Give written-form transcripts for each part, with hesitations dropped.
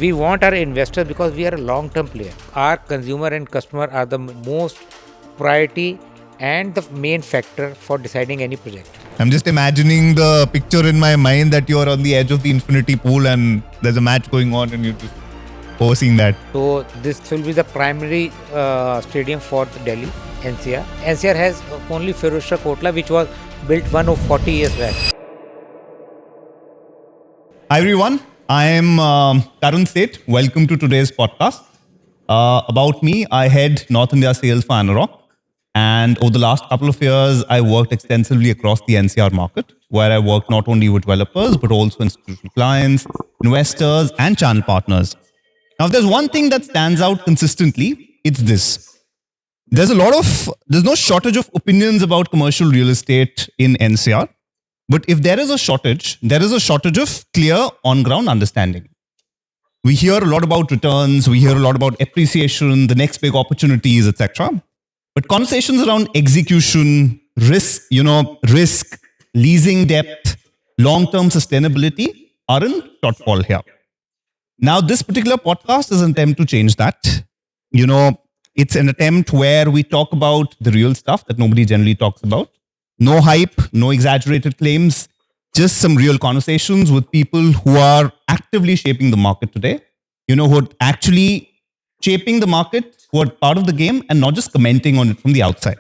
We want our investors because we are a long-term player. Our consumer and customer are the most priority and the main factor for deciding any project. I'm just imagining the picture in my mind that you're on the edge of the infinity pool and there's a match going on and you're just overseeing that. So this will be the primary stadium for the Delhi NCR. NCR has only Firozshah Kotla, which was built 40 years back. Hi everyone, I am Karun Seth. Welcome to today's podcast. About me, I head North India sales for Anarock. And over the last couple of years, I worked extensively across the NCR market, where I work not only with developers, but also institutional clients, investors, and channel partners. Now, if there's one thing that stands out consistently, it's this. There's no shortage of opinions about commercial real estate in NCR. But if there is a shortage of clear on-ground understanding. We hear a lot about returns, we hear a lot about appreciation, the next big opportunities, etc. But conversations around execution, risk, leasing depth, long-term sustainability are in shortfall here. Now, this particular podcast is an attempt to change that. It's an attempt where we talk about the real stuff that nobody generally talks about. No hype, no exaggerated claims, just some real conversations with people who are actively shaping the market today. Who are actually shaping the market, who are part of the game and not just commenting on it from the outside.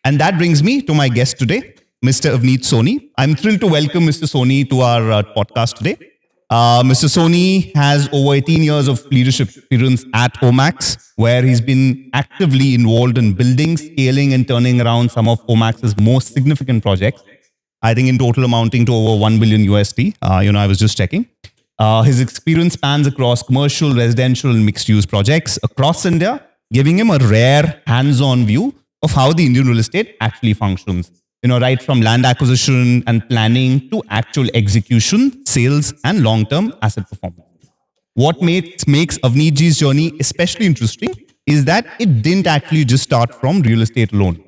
And that brings me to my guest today, Mr. Avneet Soni. I'm thrilled to welcome Mr. Soni to our podcast today. Mr. Soni has over 18 years of leadership experience at Omax, where he's been actively involved in building, scaling, and turning around some of Omax's most significant projects. I think in total amounting to over $1 billion USD. I was just checking. His experience spans across commercial, residential, and mixed-use projects across India, giving him a rare hands-on view of how the Indian real estate actually functions. Right from land acquisition and planning to actual execution, sales, and long-term asset performance. What makes Avneetji's journey especially interesting is that it didn't actually just start from real estate alone.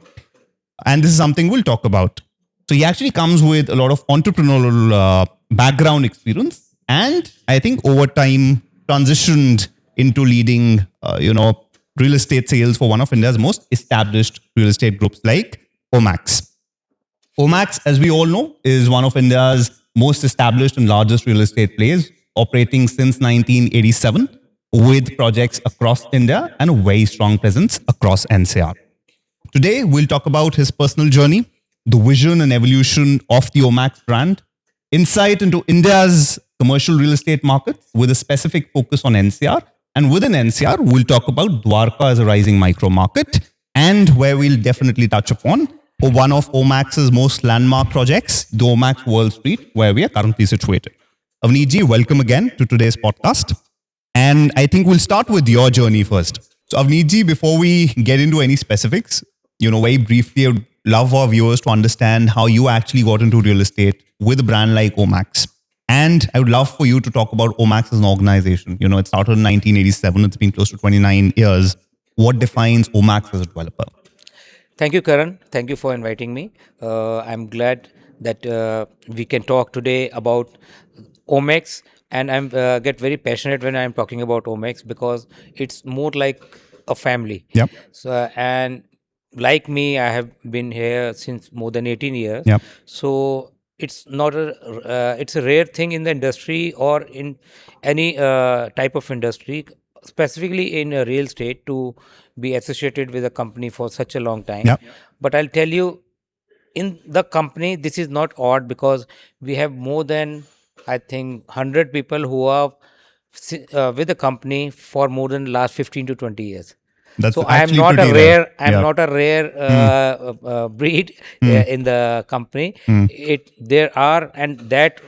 And this is something we'll talk about. So he actually comes with a lot of entrepreneurial background experience. And I think over time transitioned into leading, real estate sales for one of India's most established real estate groups like Omax. Omax, as we all know, is one of India's most established and largest real estate players, operating since 1987 with projects across India and a very strong presence across NCR. Today, we'll talk about his personal journey, the vision and evolution of the Omax brand, insight into India's commercial real estate market with a specific focus on NCR. And within NCR, we'll talk about Dwarka as a rising micro market and where we'll definitely touch upon one of Omax's most landmark projects, the Omax World Street, where we are currently situated. Avneetji, welcome again to today's podcast. And I think we'll start with your journey first. So Avneetji, before we get into any specifics, very briefly, I would love our viewers to understand how you actually got into real estate with a brand like Omax. And I would love for you to talk about Omax as an organization. It started in 1987. It's been close to 29 years. What defines Omax as a developer? Thank you, Karan. Thank you for inviting me. I'm glad that we can talk today about Omax, and I'm get very passionate when I'm talking about Omax because it's more like a family. Yep. So and like me, I have been here since more than 18 years. Yep. So it's not it's a rare thing in the industry or in any type of industry, specifically in real estate, to be associated with a company for such a long time. Yep. But I'll tell you, in the company, this is not odd because we have more than, I think, 100 people who are with the company for more than last 15 to 20 years. That's so I am actually not a pretty rare. rare. I am Yeah. not a rare breed in the company. There are, and that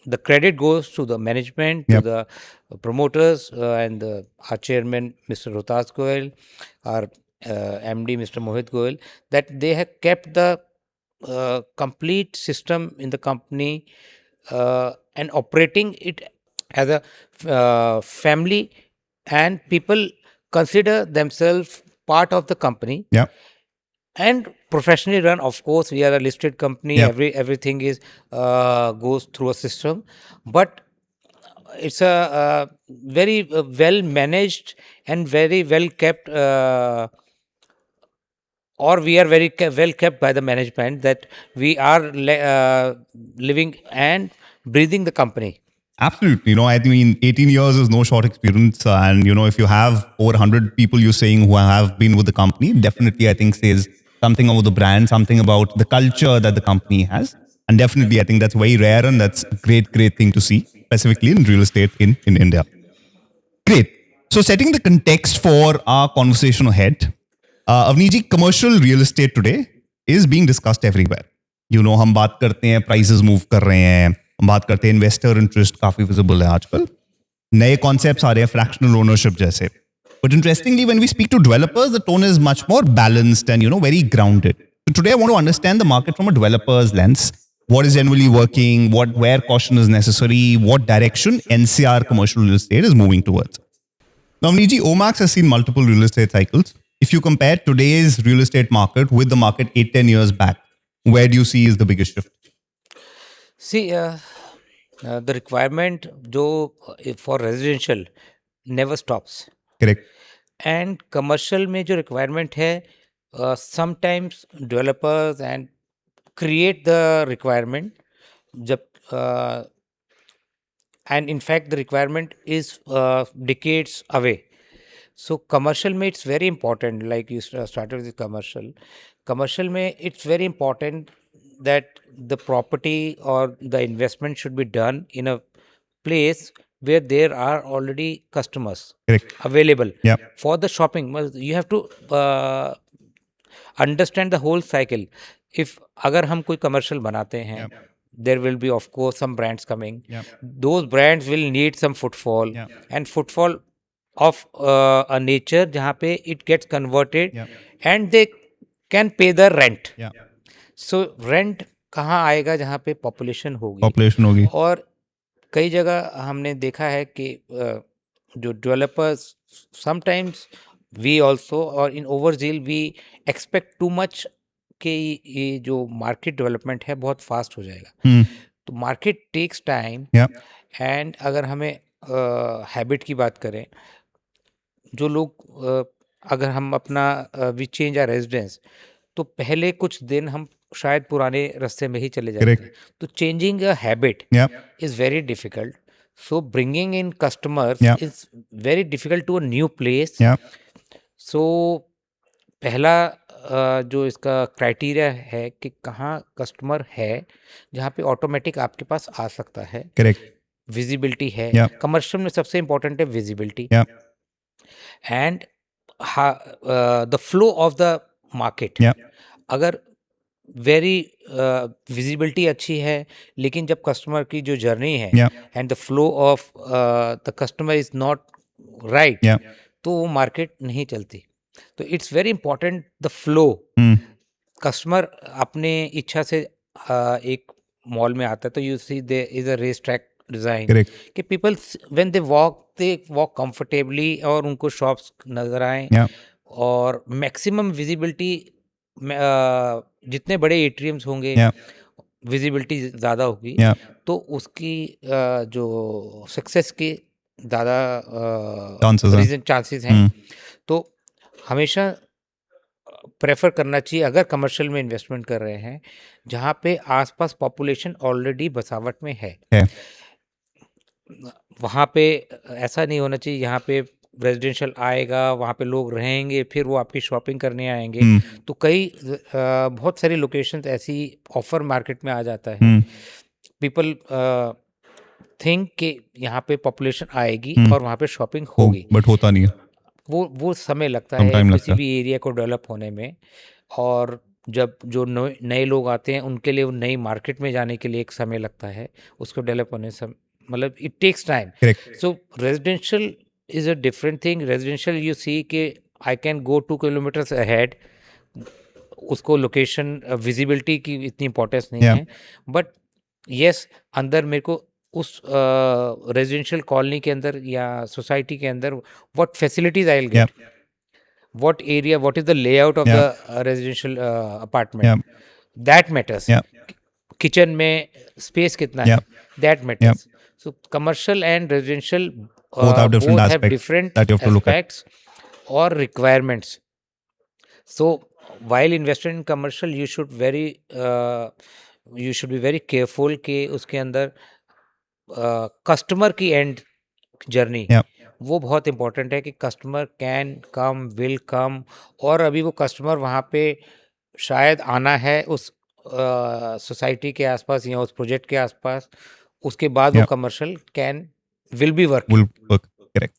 the credit goes to the management, Yep. to the promoters, and our chairman, Mr. Rohtas Goyal, our MD, Mr. Mohit Goyal, that they have kept the complete system in the company and operating it as a family, and people consider themselves part of the company. Yeah. And professionally run. Of course, we are a listed company. Yep. Everything is goes through a system, but it's a very well managed and very well kept, or we are very well kept by the management, that we are living and breathing the company. Absolutely. I mean, 18 years is no short experience. And, if you have over 100 people you're saying who have been with the company, definitely, I think, says something about the brand, something about the culture that the company has. And definitely, I think that's very rare and that's a great, great thing to see, specifically in real estate in India. Great. So, setting the context for our conversation ahead, Avneet, commercial real estate today is being discussed everywhere. हम बात करते हैं prices move कर रहे हैं, हम बात करते हैं investor interest काफी visible है आजकल, नए concepts आ रहे हैं fractional ownership जैसे. But interestingly, when we speak to developers, the tone is much more balanced and very grounded. So today, I want to understand the market from a developer's lens. What is generally working? Where caution is necessary? What direction NCR commercial real estate is moving towards? Now, Niji, Omax has seen multiple real estate cycles. If you compare today's real estate market with the market 8-10 years back, where do you see is the biggest shift? See, the requirement for residential never stops. Correct. And commercial में जो requirement है, sometimes developers and create the requirement, and in fact the requirement is decades away. So commercial में it's very important, like you started with commercial. Commercial में it's very important that the property or the investment should be done in a place where there are already customers Correct. available Yeah. for the shopping. You have to understand the whole cycle. If अगर हम कोई commercial बनाते हैं, there will be of course some brands coming. Those brands will need some footfall, and footfall of a nature जहाँ पे it gets converted and they can pay the rent. So rent कहाँ आएगा? जहाँ पे population होगी. और कई जगह हमने देखा है कि जो developers sometimes we also, or in overzeal we expect too much कि ये जो market development है बहुत fast हो जाएगा. तो market takes time. And अगर हमें habit की बात करें, जो लोग अगर हम अपना we change our residence, तो पहले कुछ दिन हम शायद पुराने रास्ते में ही चले जाते हैं. तो changing a habit is very difficult. So bringing in customers is very difficult to a new place. So पहला जो इसका क्राइटेरिया है कि कहाँ कस्टमर है जहाँ पे ऑटोमेटिक आपके पास आ सकता है. करेक्ट. विजिबिलिटी है. कमर्शियल में सबसे इम्पोर्टेंट है visibility and the flow of the market. अगर वेरी विजिबिलिटी अच्छी है लेकिन जब कस्टमर की जो जर्नी है and the flow of the customer is not right, तो वो मार्केट नहीं चलती. तो it's very important the flow. Customer अपने इच्छा से एक मॉल में आता है तो you see there is a race track design कि people when they walk comfortably और उनको शॉप्स नजर आए और मैक्सिमम विजिबिलिटी. जितने बड़े एटीएम्स होंगे विजिबिलिटी ज़्यादा होगी तो उसकी जो सक्सेस के ज़्यादा चांसेस हैं. तो हमेशा प्रेफर करना चाहिए अगर कमर्शियल में इन्वेस्टमेंट कर रहे हैं जहाँ पे आसपास पॉपुलेशन ऑलरेडी बसावट में है. वहाँ पे ऐसा नहीं होना चाहिए यहाँ पे रेजिडेंशियल आएगा, वहाँ पे लोग रहेंगे, फिर वो आपकी शॉपिंग करने आएंगे. तो कई बहुत सारी लोकेशंस ऐसी ऑफर मार्केट में आ जाता है. पीपल थिंक कि यहाँ पे पॉपुलेशन आएगी और वहाँ पे शॉपिंग होगी, बट होता नहीं है. वो समय लगता है किसी भी एरिया को डेवलप होने में. और जब जो नए लोग आते हैं उनके लिए नई मार्केट में जाने के लिए एक समय लगता है उसको डेवलप होने से. मतलब it takes time. So residential is a different thing. Residential you see कि I can go 2 kilometers ahead. उसको लोकेशन विजिबिलिटी की इतनी इंपॉर्टेंस नहीं है. बट यस अंदर मेरे को उस रेजिडेंशियल कॉलोनी के अंदर या सोसाइटी के अंदर what facilities I will get, what area, what is the layout of the residential apartment, that matters. Kitchen में स्पेस कितना है, that matters. So commercial and residential Both have different both have aspects different that you have to look at. aspects or requirements. So while investing in commercial, you should be very careful कि उसके अंदर customer की and journey Yeah. वो बहुत important है कि customer can come will come, और अभी वो कस्टमर वहाँ पे शायद आना है उस सोसाइटी के आसपास या उस प्रोजेक्ट के आसपास, उसके बाद वो Yeah. Commercial will be work. Will work. Correct.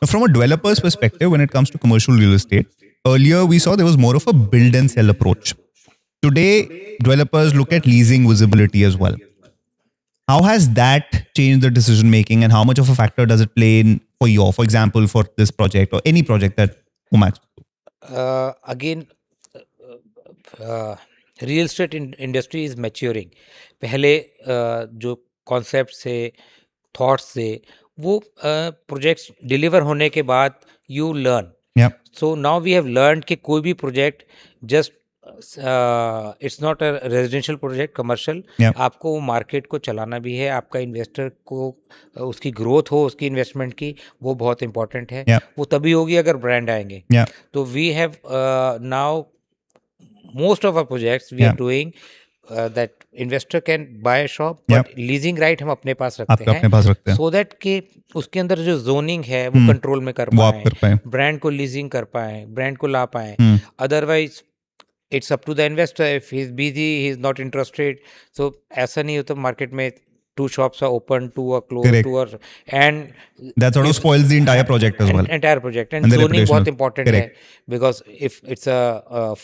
Now, from a developer's perspective, when it comes to commercial real estate, earlier we saw there was more of a build and sell approach. Today, developers look at leasing visibility as well. How has that changed the decision making, and how much of a factor does it play in for example, for this project or any project that Omax? Again real estate industry is maturing. पहले जो concept से thoughts से वो projects deliver होने के बाद you learn. Yeah. So now we have learn कि कोई भी project just it's not a residential project, commercial. Yeah. आपको वो मार्केट को चलाना भी है, आपका इन्वेस्टर को उसकी ग्रोथ हो उसकी इन्वेस्टमेंट की, वो बहुत इंपॉर्टेंट है. Yeah. वो तभी होगी अगर ब्रांड आएंगे. Yeah. तो we have now most of our projects we Yeah. are doing that investor can buy a shop, Yeah. but leasing right हम अपने पास रखते आपके हैं, अपने पास रखते हैं. so that कि उसके अंदर जो zoning है वो कंट्रोल में कर वो आप पाएं, कर पाएं. ब्रांड को लीजिंग कर पाएं, ब्रांड को ला पाएं. Hmm. Otherwise it's up to the investor, if he is busy he is not interested. So ऐसा नहीं होता मार्केट में 2 shops are open, 2 are closed, Correct. 2 are, and That sort of spoils the entire project as well. entire project. And And the zoning reputational. बहुत important है, Correct. because if it's a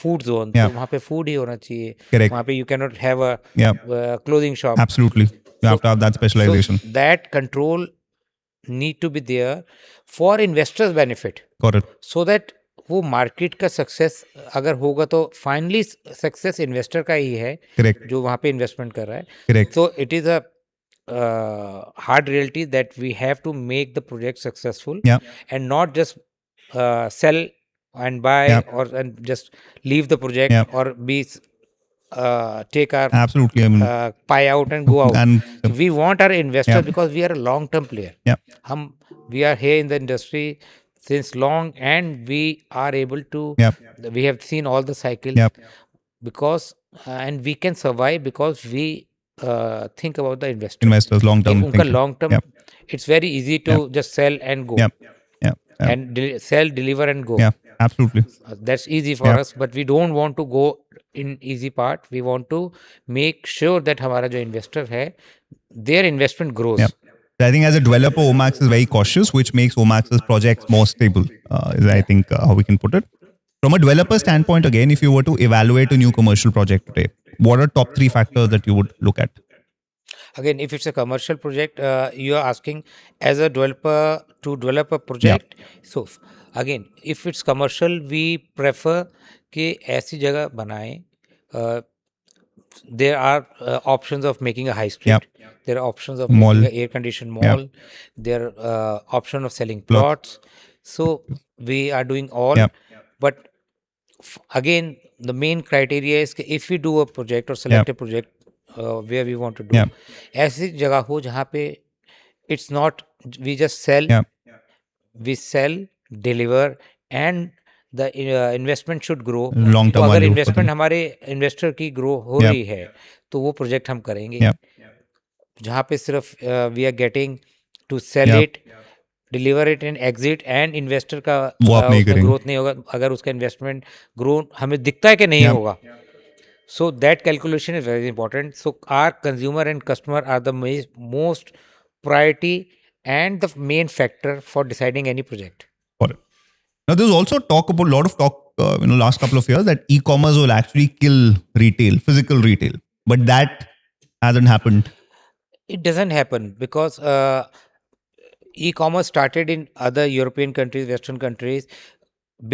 food zone, Yeah. तो वहाँ पे food ही होना चाहिए. Correct. वहाँ पे you cannot have a Yeah. clothing shop. Absolutely. You have to have that specialization. So that control need to be there for investors benefit, Got it. so that वो market का success अगर होगा तो finally success investor का ही है Correct. जो वहाँ पे इन्वेस्टमेंट कर रहा है. Correct. So it is a hard reality that we have to make the project successful, Yeah. and not just sell and buy, Yeah. or and just leave the project, Yeah. or be take our Absolutely. I mean, pie out and go out. and We want our investors Yeah. because we are a long term player. yeah. We are here in the industry since long, and we are able to Yeah. we have seen all the cycles. Yeah. Because and we can survive because we think about the investor. Investors long term. उनका long term, Yeah. it's very easy to just sell and go. Yeah. Yeah. Yeah. And sell, deliver and go. Yeah. Absolutely. That's easy for Yeah. us, but we don't want to go in easy part. We want to make sure that हमारा जो investor है, their investment grows. Yeah. I think as a developer, Omax is very cautious, which makes Omax's projects more stable, is I think how we can put it. From a developer standpoint, again, if you were to evaluate a new commercial project today, what are top 3 factors that you would look at? Again, if it's a commercial project, you are asking as a developer to develop a project. So again, if it's commercial, we prefer कि ऐसी जगह बनाएं. There are options of making a high street. There are options of Mall. making an air conditioned mall. There are option of selling plots. So we are doing all. Yeah. But again, the main criteria is कि if we do a project or select a project where we want to do, Yeah. ऐसी जगह हो जहाँ पे it's not we just sell, Yeah. we sell, deliver, and the investment should grow. Long तो term अगर value for investment them. हमारे investor की grow हो Yeah. रही है तो वो प्रोजेक्ट हम करेंगे. Yeah. जहाँ पे सिर्फ we are getting to sell Yeah. It, deliver it and exit, and investor का वो आप नहीं करेंगे. ग्रोथ नहीं होगा. अगर उसका इन्वेस्टमेंट ग्रो हमें दिखता है कि नहीं Yeah. होगा, so that calculation is very important. So our consumer and customer are the most priority and the main factor for deciding any project. Got it. Now, there's also a lot of talk, last couple of years that e-commerce will actually kill retail, physical retail, but that hasn't happened. It doesn't happen because e-commerce started in other European countries, Western countries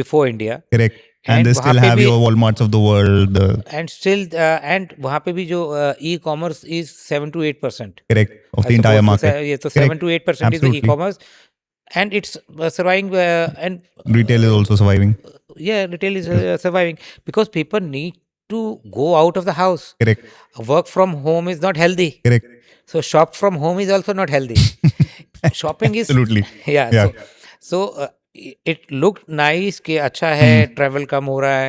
before India. Correct. And And they वहाँ still पे have भी- your Walmarts of the world. And still, and वहाँ पे भी जो e-commerce is 7 to 8%. Correct. Of the entire market. ये तो Correct. 7 to 8% is the Absolutely. e-commerce, and it's surviving. And Retail is also surviving. yeah, retail is surviving because people need to go out of the house. Correct. Work from home is not healthy. Correct. So shop from home is also not healthy. Shopping is Absolutely. yeah. Yeah. So it looked nice कि अच्छा है, travel कम हो रहा है,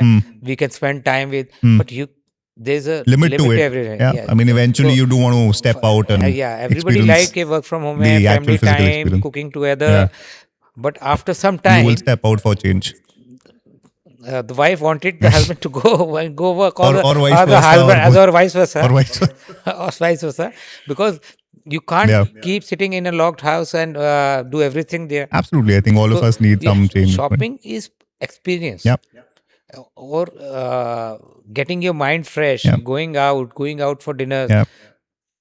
we can spend time with, but there's a Limit to it. everything. Yeah. I mean, eventually you do want to step out and everybody experience like के work from home the है, actual family physical time, experience. cooking together. Yeah. But after some You time, will step out for change. the wife wanted the husband to go work, Or vice the versa, husband or or vice versa, Or vice versa. or vice versa, because you can't Yeah. keep sitting in a locked house and do everything there. Absolutely. I think all of So, us need some change. shopping is experience. Yep. Or getting your mind fresh, Yeah. going out for dinner. Yeah.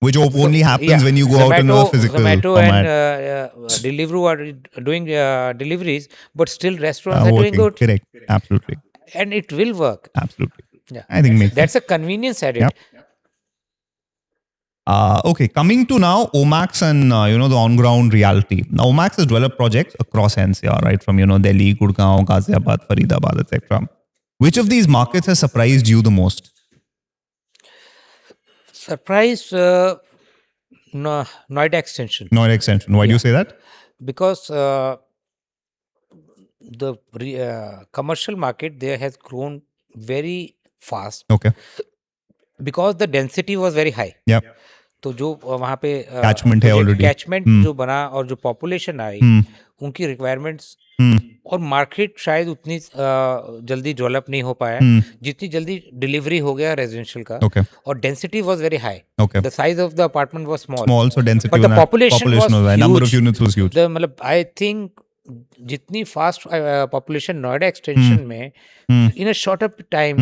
Which only happens when you go out in a physical Zomato format. and Deliveroo are doing deliveries, but still restaurants are doing Working. good, Correct. Absolutely. and it will work. Absolutely. Yeah, I think makes that's a convenience added. Yep. Okay, coming to now Omax and the on-ground reality. Now Omax has developed projects across NCR, right, from Delhi, Gurgaon, Ghaziabad, Faridabad, etc. Which of these markets has surprised you the most? Surprise, Noida extension, Noida extension. Why do you say that? because the commercial market there has grown very fast Okay. because the density was very high. Yeah. तो जो वहाँ पे Catchment है already. Catchment जो बना और जो population आई, उनकी रिक्वायरमेंट्स और मार्केट शायद उतनी जल्दी डेवलप नहीं हो पाया जितनी जल्दी डिलीवरी हो गया रेजिडेंशियल का. Okay. और density was very high. Okay. The size of the apartment was small. Small, so density But the was population was high. Number of huge. units was huge. मतलब आई थिंक जितनी fast population Noida extension में इन a shorter time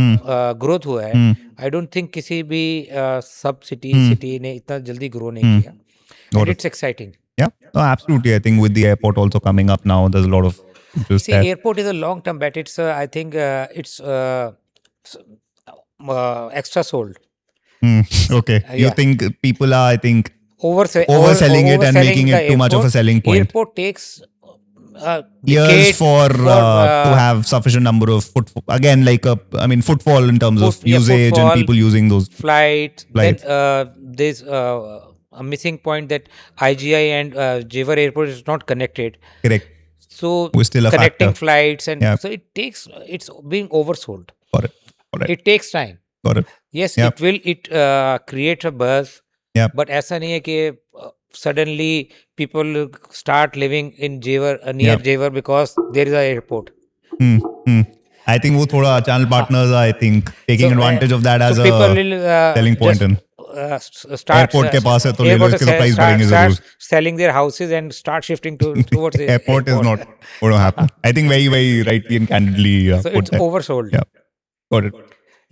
growth हुआ है, I don't think किसी भी सब city ने इतना जल्दी ग्रो नहीं किया. And it's exciting. Yeah, no, absolutely. I think with the airport also coming up now, there's a lot of interest See, there. airport is a long-term bet. It's I think it's extra sold. Okay, you yeah. think people are, I think, Overselling it and making the it too much of a airport. selling point. Airport takes Years decade for to have sufficient number of footfall in terms of usage footfall, and people using those flights. Flights. Then there's a missing point that IGI and Jewar Airport is not connected. Correct. So Was still a connecting factor. flights and Yeah. so it's being oversold. Got it. Got it. It takes time. Got it. Yes, Yep. it creates a buzz. Yep. But ऐसा नहीं है कि suddenly people start living in Jewar near Yep. Jewar because there is an airport. I think वो थोड़ा channel partners are, I think, taking advantage of that as so a people will, selling point. just, And start airport के पास है तो ले लो, airport इसके से तो price start- बढ़ेंगे start जरूर. selling their houses and start shifting towards the Airport is not going to happen. I think very, very rightly and candidly so put it's that. oversold. Yeah. Got it.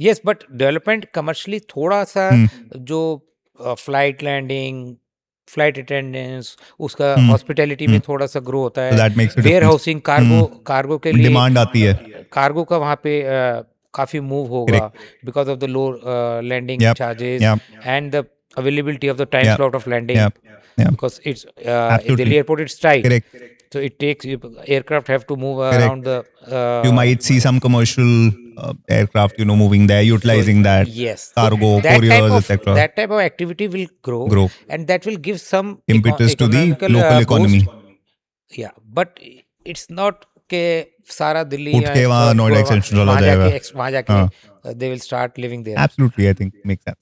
Yes, but development commercially थोड़ा सा जो flight landing, flight attendance, उसका hospitality में थोड़ा सा grow होता So that makes a है. Where difference. Housing, cargo के लिए डिमांड आती है. कार्गो का वहाँ पे काफी मूव होगा because of the low landing Yep. Charges Yep. And the availability of the time Yep. slot of landing. Yep. Yeah. Because it's Absolutely. Delhi airport, it's tight. Correct. So it takes aircraft have to move around the You might see some commercial aircraft, moving there, utilizing that. yes. So Cargo, that type couriers, of- etc. That type of activity will grow. And that will give some Impetus to the economical, local economy. boost. Yeah, but it's not के सारा दिल्ली उठ के वहाँ Noida extension चला जाएगा. वहाँ जाके they will start living there. Absolutely, I think makes sense.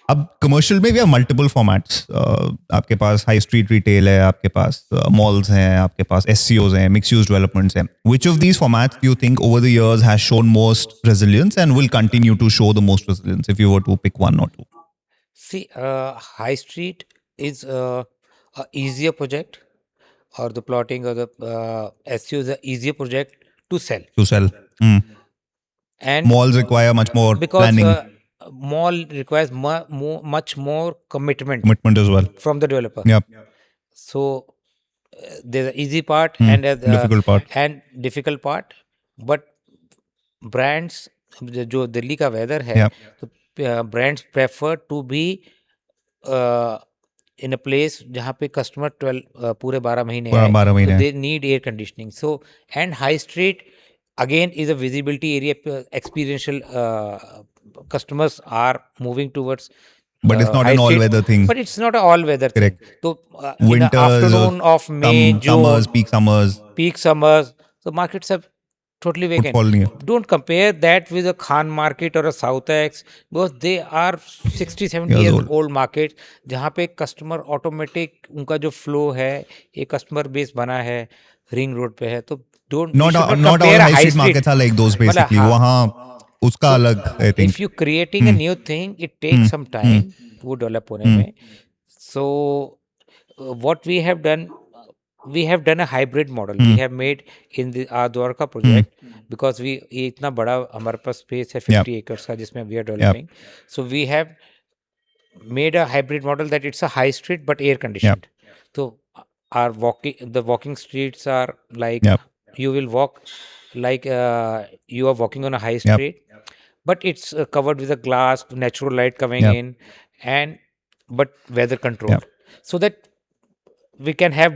अब कमर्शियल में भी है मल्टीपल फॉर्मेट्स. आपके पास हाई स्ट्रीट रिटेल है, आपके पास मॉल्स हैं, आपके पास SCOs हैं, मिक्स यूज डेवलपमेंट्स हैं. Which of these formats do you think over the years has shown most resilience and will continue to show the most resilience if you were to pick one or two? See, high street is a easier project, or the plotting or the SEO is a easier project to sell. To sell. And Malls require much more because planning, mall requires much more commitment commitment as well. from the developer. Yep. So there's an easy part and Difficult part. and difficult part. But brands, जो दिल्ली का weather है, Yep. तो brands prefer to be in a place जहाँ पे customer पूरे 12 महीने पूरा आए. 12 महीने So आए. they need air conditioning. So and high street again is a visibility area. Experiential customers are moving towards But it's not high an street, all-weather thing. but it's not an all-weather thing. Correct. So in the Winters or afternoon of May, summers, June, peak summers, peak summers, the markets are totally vacant. footfall near. Don't compare that with a Khan market or a South X, because they are 60-70 Years years old. old market, जहाँ पे customer automatic उनका जो flow है, एक customer base बना है, ring road पे है, तो don't Not all high street markets are like those basically. हाँ, वहाँ उसका अलग I think. if you creating a new thing, it takes some time वो डेवलप होने में. So what we have done a hybrid model. We have made in the Dwarka project, because ये इतना बड़ा हमारे पास स्पेस है 50 acres का जिसमें we are developing. So we have made a hybrid model that it's a high street but air conditioned. So the walking streets are like you will walk like you are walking on a high street, but it's covered with a glass, natural light coming in, and but weather controlled, so that we can have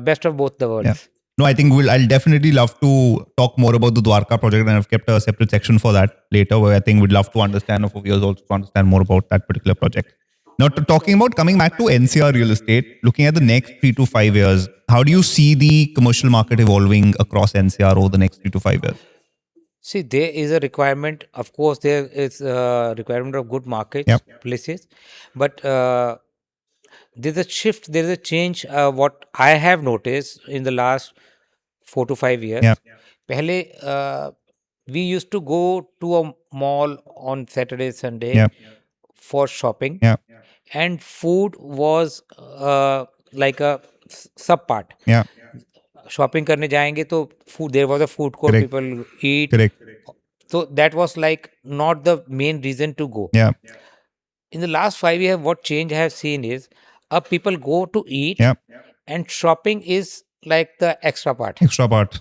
best of both the worlds. No, I think I'll definitely love to talk more about the Dwarka project, and I've kept a separate section for that later, where I think we'd love to understand, of viewers also to understand more about that particular project. Now, talking about coming back to NCR real estate, looking at the next 3 to 5 years, how do you see the commercial market evolving across NCR over the next 3 to 5 years? See, there is a requirement. Of course, there is a requirement of good markets, places, but there's a shift, there's a change. What I have noticed in the last 4 to 5 years. Pehle, we used to go to a mall on Saturday, Sunday for shopping, and food was like a sub part. Shopping करने जाएंगे तो food, there was a food court, people eat. So that was like not the main reason to go. In the last 5 years, what change I have seen is people go to eat, and shopping is like the extra part.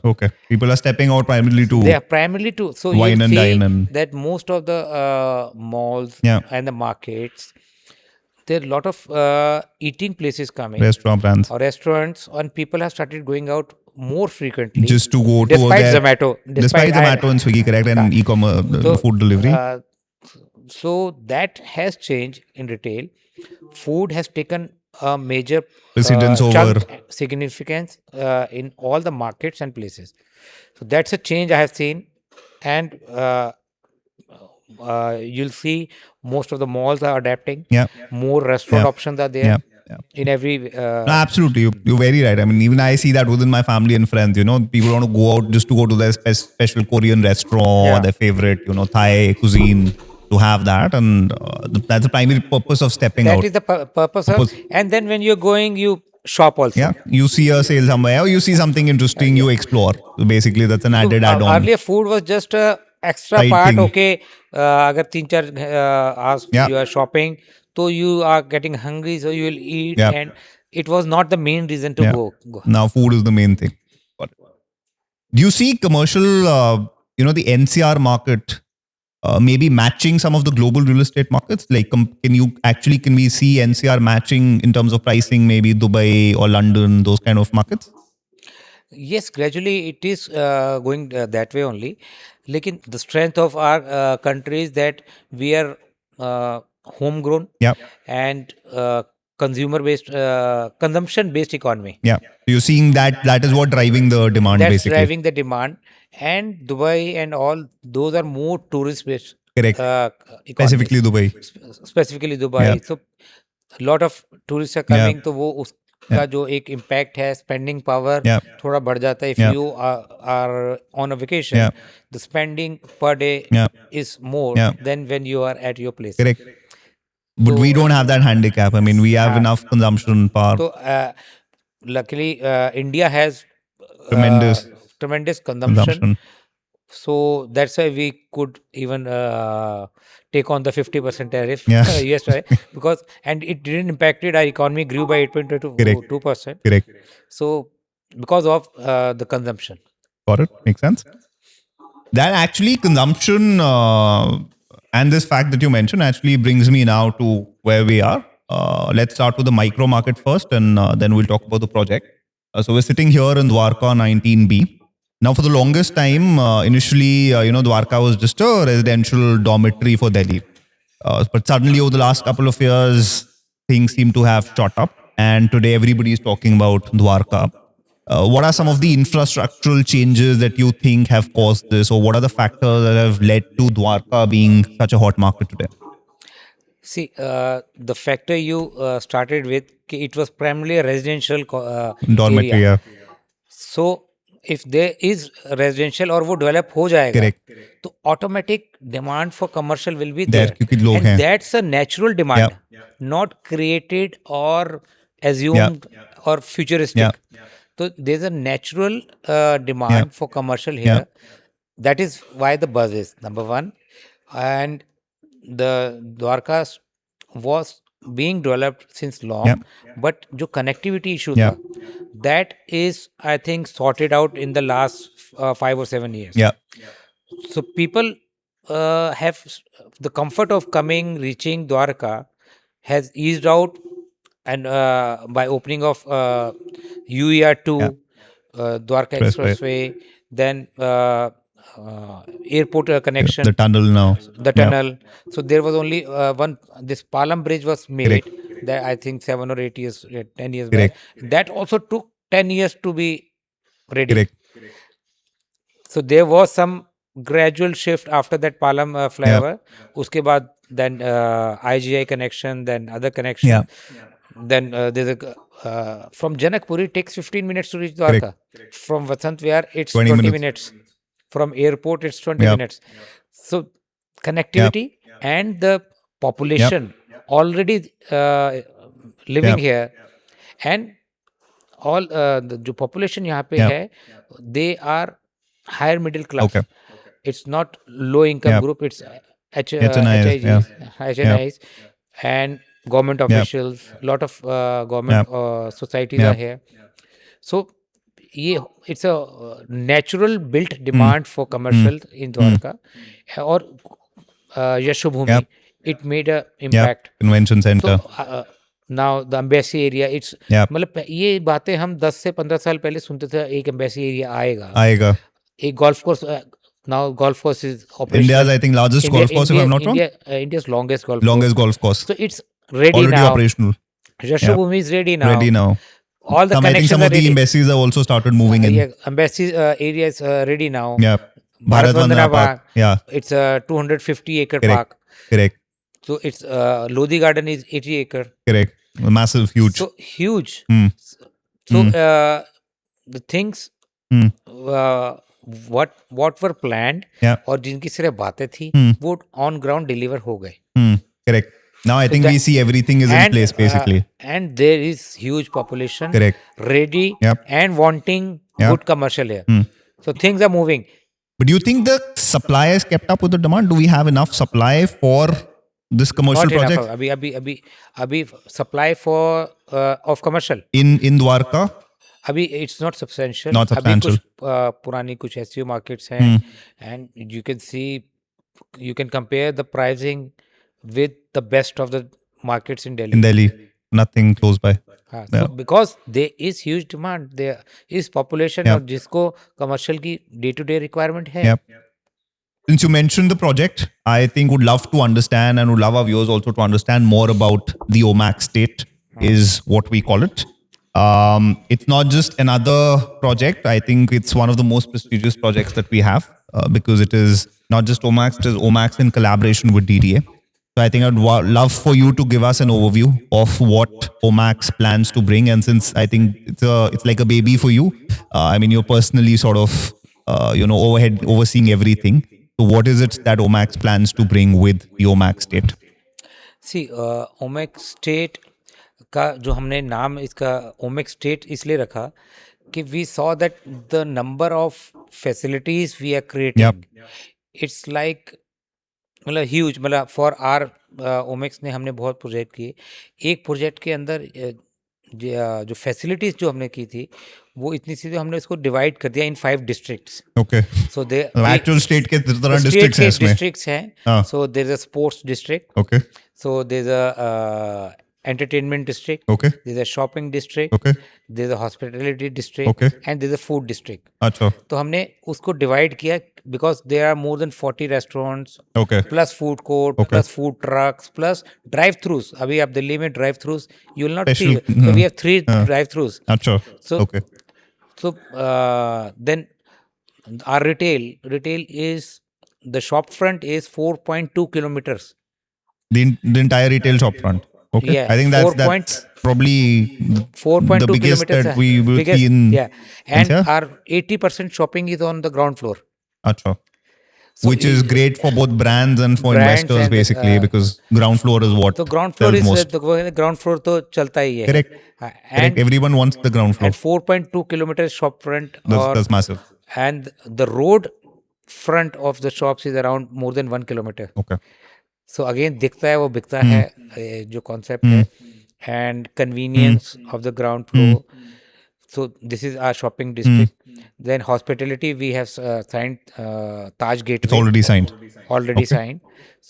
Okay. People are stepping out primarily to. They are primarily to. So wine and dine and that most of the malls and the markets, there are a lot of eating places coming. Restaurant brands. Or restaurants, and people have started going out more frequently. Just to go despite to Zomato. Despite Zomato and Swiggy, correct, and e-commerce, food delivery. So that has changed in retail. Food has taken a major precedence over significance in all the markets and places. So that's a change I have seen, and you'll see most of the malls are adapting. More restaurant options are there. In every no, absolutely, you're very right. I mean, even I see that within my family and friends. People want to go out just to go to their special Korean restaurant or their favorite, Thai cuisine, to have that, and that's the primary purpose of stepping out. That is the purpose of. And then when you're going, you shop also. You see a sale somewhere, or you see something interesting, you explore. So basically, that's an added add-on. Earlier, food was just a extra part. Okay, agar 3-4 hours you are shopping, so you are getting hungry, so you will eat, and it was not the main reason to go. Now food is the main thing. Do you see commercial, the NCR market maybe matching some of the global real estate markets? Like, can we see NCR matching in terms of pricing, maybe Dubai or London, those kind of markets? Yes, gradually it is going that way only. Lekin the strength of our country is that we are homegrown and consumer-based, consumption-based economy. So you're seeing that is what driving the demand. That's basically driving the demand, and Dubai and all those are more tourist-based. Correct. Specifically Dubai. So a lot of tourists are coming. तो वो उसका जो एक impact है, spending power थोड़ा बढ़ जाता है. If you are on a vacation, the spending per day is more than when you are at your place. Correct. But we don't have that handicap. I mean, we have enough consumption power. So luckily, India has tremendous consumption. So that's why we could even take on the 50% tariff. Yes, right. And it didn't impact it. Our economy grew by 8.2%. Correct. So because of the consumption. Got it. Makes sense. That actually consumption and this fact that you mentioned actually brings me now to where we are. Let's start with the micro market first, and then we'll talk about the project. So we're sitting here in Dwarka 19B. Now, for the longest time, initially, Dwarka was just a residential dormitory for Delhi. But suddenly, over the last couple of years, things seem to have shot up. And today, everybody is talking about Dwarka. What are some of the infrastructural changes that you think have caused this, or what are the factors that have led to Dwarka being such a hot market today? See, the factor you started with, it was primarily a residential Dormitory, area. yeah. So if there is residential और वो develop हो जाएगा, Correct. तो automatic demand for commercial will be There, there, क्योंकि लोग and हैं. that's a natural demand, not created or assumed or futuristic. So there's a natural demand for commercial here. That is why the buzz is number one, and the Dwarka was being developed since long, but जो connectivity issue था, that is, I think, sorted out in the last 5 or 7 years. Yeah. So people have the comfort of coming, reaching Dwarka has eased out, and by opening of UER2, Dwarka Expressway, then airport connection, The tunnel now. the tunnel. So there was only one. This Palam Bridge was made. That I think 7 or 8 years, 10 years back. That also took 10 years to be ready. Correct. So there was some gradual shift after that Palam flyover. Uske baad then IGI connection, then other connection. Then there's a from Janakpuri it takes 15 minutes to reach Dwarka. From Vasant Vihar it's 20 minutes. From airport it's 20 minutes. So connectivity and the population already living here, and all the जो population यहाँ पे है, they are higher middle class. It's not low income group. It's HNIs and government officials. Lot of government societies are here. So it's a natural built demand for commercial in Dwarka. Or Yashobhumi, it made a impact. Convention center. So now the embassy area, it's मतलब ये बातें हम 10 से 15 साल पहले सुनते थे, एक embassy area आएगा, एक golf course. Now golf course is operational. India's, I think, largest golf course, if I'm not wrong. India's longest golf course. So it's ready already now. Operational. Yashobhumi is ready now. All the I think some of the embassies have also started moving in. Yeah, embassy area is ready now. Yeah. Bharat Vandana Park. Yeah. It's a 250 acre park. Correct. So it's Lodi Garden is 80 acre. Correct. Massive, huge. So huge. So the things what were planned और जिनकी सिर्फ बातें थी वो on ground deliver हो गए. Correct. Now I think we see everything is in place basically. And there is huge population. Correct. Ready and wanting good commercial here. So things are moving. But do you think the supply has kept up with the demand? Do we have enough supply for this commercial project? अभी supply for of commercial in Dwarka? अभी it's not substantial. Not substantial. अभी कुछ पुरानी कुछ SEO markets हैं, and you can see, you can compare the pricing with the best of the markets in Delhi. In Delhi, nothing close by. So because there is huge demand, there is population और जिसको commercial की day-to-day requirement है. Since you mentioned the project, I think would love to understand and would love our viewers also to understand more about the Omax State is what we call it. It's not just another project. I think it's one of the most prestigious projects that we have because it is not just Omax, it is Omax in collaboration with DDA. So I think I'd love for you to give us an overview of what Omax plans to bring. And since I think it's like a baby for you, I mean, you're personally sort of, overseeing everything. So what is it that Omax plans to bring with the Omax State? See, Omax State का जो हमने नाम इसका Omax State इसलिए रखा कि we saw that the number of facilities we are creating, it's like मतलब huge. मतलब for our Omax ने हमने बहुत प्रोजेक्ट किए. एक प्रोजेक्ट के अंदर जो फैसिलिटीज जो हमने की थी वो इतनी सी, हमने इसको डिवाइड कर दिया in 5 districts. Okay. So the actual state के तरह डिस्ट्रिक्ट्स हैं इसमें. डिस्ट्रिक्ट्स हैं. So there is a sports district. Okay. So there is a entertainment district, Okay. there's a shopping district, Okay. there's a hospitality district, Okay. and there's a food district. अच्छा. तो हमने उसको divide किया because there are more than 40 restaurants Okay. plus food court Okay. plus food trucks plus drive throughs. अभी आप दिल्ली में drive throughs you will not Special, see. So we have 3 drive throughs. अच्छा. So Okay. so then our retail is the shop front is 4.2 kilometers. The entire retail shop front. Okay. Yeah, I think 4 that's probably 4.2 the biggest kilometers. that we will biggest, see in yeah, and NCR? our 80% shopping is on the ground floor. Acha. So Which is great for both brands and for Brands investors and, basically because ground floor is what So ground floor sells is most. the ground floor तो चलता ही है. Correct. And Correct. Everyone wants the ground floor. and 4.2 kilometers shop front That's massive. and the road front of the shops is around more than 1 kilometer. Okay. So again दिखता है वो बिकता है जो concept है and convenience of the ground floor. So this is our shopping district. Then hospitality we have signed Taj Gateway. It's already signed. Already signed.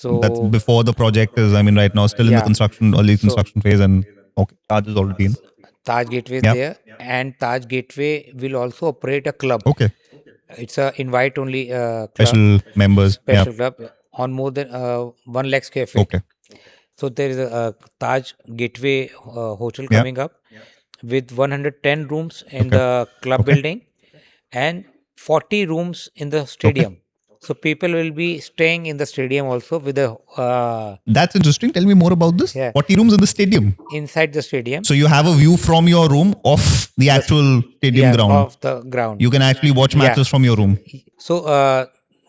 So That's before the project is, I mean, right now still in the Yeah. construction, early construction phase and okay, Taj is already in. Taj Gateway is Yeah. there, and Taj Gateway will also operate a club. Okay. It's a invite only club, Special members. special club on more than 1 lakh square feet. Okay. So there is a Taj Gateway hotel Yeah. coming up with 110 rooms in the club building and 40 rooms in the stadium. So people will be staying in the stadium also with a That's interesting. Tell me more about this. Yeah. 40 rooms in the stadium. inside the stadium. So you have a view from your room of the actual stadium ground. Of the ground. You can actually watch matches from your room. So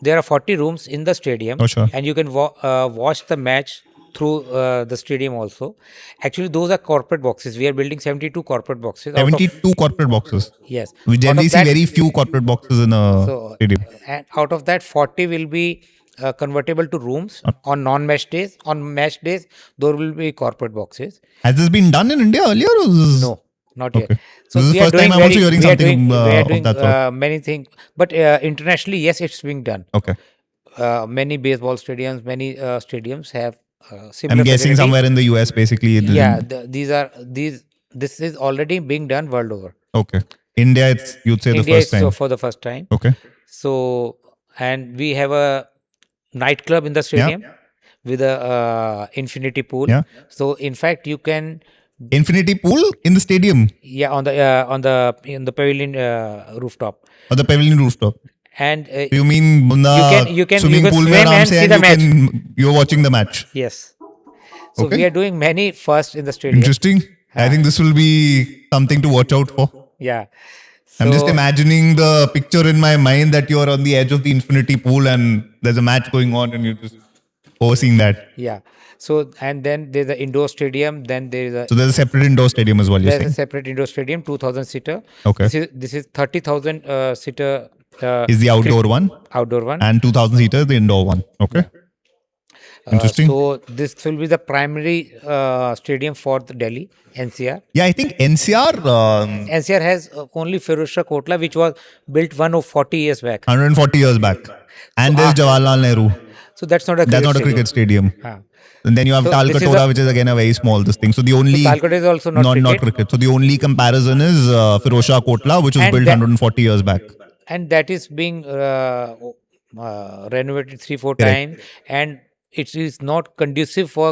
there are 40 rooms in the stadium, Oh, sure. and you can watch the match through the stadium also. Actually, those are corporate boxes. We are building 72 corporate boxes. out of- 72 corporate boxes. Yes. We Out generally of see that- very few corporate boxes in a So, stadium. and out of that, 40 will be convertible to rooms on non-match days. On match days, there will be corporate boxes. Has this been done in India earlier? Or is this... No, not yet. Okay. So This is the we are first time doing I'm also very- hearing we are something doing- we are of doing, that sort. many things, but internationally, yes, it's being done. Okay. Many baseball stadiums, many stadiums have similar. I'm guessing facilities. somewhere in the US basically. Yeah, this is already being done world over. Okay. India, it's, you'd say, the India first is time. so for the first time. Okay. So, and we have a nightclub in the stadium with a infinity pool. Yeah. So, in fact, you can Infinity pool in the stadium on the in the pavilion rooftop, or the pavilion rooftop. and You mean the you can swimming pool swim mein aram and se see and the you match. you're watching the match. Yes. So Okay. we are doing many first in the stadium. Interesting. I think this will be something to watch out for. Yeah. I'm just So- imagining the picture in my mind that you're on the edge of the infinity pool and there's a match going on and you're just overseeing that. Yeah. So and then there's the indoor stadium. Then there is a So there's a separate indoor stadium as well, you're there's a saying? separate indoor stadium, 2,000 seater. Okay. This is 30,000 seater. Is the outdoor one Outdoor one. and 2,000 seaters the indoor one. Okay. Interesting. So this will be the primary stadium for the Delhi NCR. Yeah, I think NCR NCR has only Firozshah Kotla, which was built 140 years back. 140 years back. And there's Jawaharlal Nehru. So that's not a That's not a cricket stadium. Ah. And then you have So this is Talkatore, a- which is again a very small this thing. So the only Talcott is also not cricket. cricket. So the only comparison is Firozshah Kotla, which was And built that- 140 years back. And that is being renovated 3-4 Correct. times, and it is not conducive for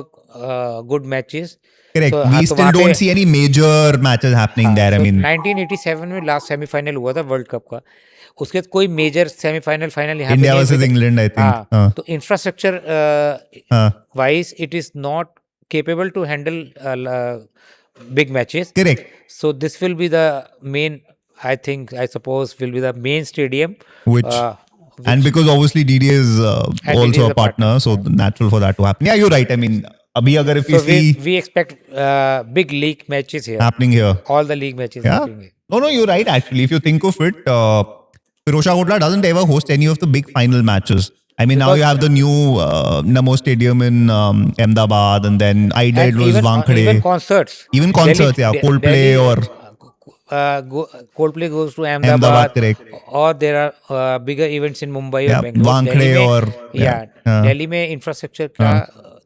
good matches. Correct. So, We तो still वहाँ पे- don't see any major matches happening there. I So, mean, 1987 में last semifinal हुआ था world cup का. उसके बाद कोई मेजर सेमीफाइनल फाइनल यहाँ पे India नहीं versus हुए थे. England, I think. हाँ, तो infrastructure uh, wise it is not capable to handle big matches. correct. So this will be the main, I suppose will be the main stadium. Which and because obviously DDA is And also DDA is a a partner, so natural for that to happen. Yeah, you're right. I mean, abhi agar if you So see we expect big league matches here. happening here. All the league matches Yeah. happening here. No, you're right. Actually, if you think of it, Firozshah Kotla doesn't ever host any of the big final matches. I mean, now you have the new Namo Stadium in Ahmedabad, and then I did And was even Wankhede. concerts. Even concerts, yeah, Coldplay or Coldplay goes to Ahmedabad, Ahmedabad, correct. or there are bigger events in Mumbai Yeah, or Bangalore. Wankhede Delhi में- or- yeah. Delhi में infrastructure का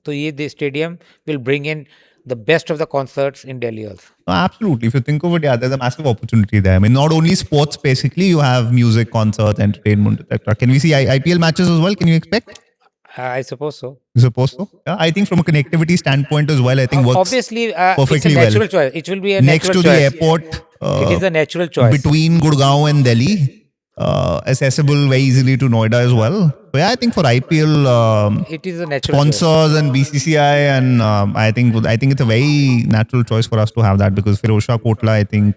तो ये the stadium will bring in the best of the concerts in Delhi also. Absolutely. If you think of it, yeah, there's a massive opportunity there. I mean, not only sports, basically, you have music, concerts, entertainment, etc. Can we see IPL matches as well? Can you expect? I suppose so. You suppose so? Yeah, I think from a connectivity standpoint as well, I think works Obviously, it's a perfectly well. natural choice. It will be a Next natural to the choice. airport, It is a natural choice. between Gurgaon and Delhi, accessible very easily to Noida as well. So yeah, I think for IPL It is a natural choice. sponsors and BCCI, and I think it's a very natural choice for us to have that, because Firozshah Kotla, I think,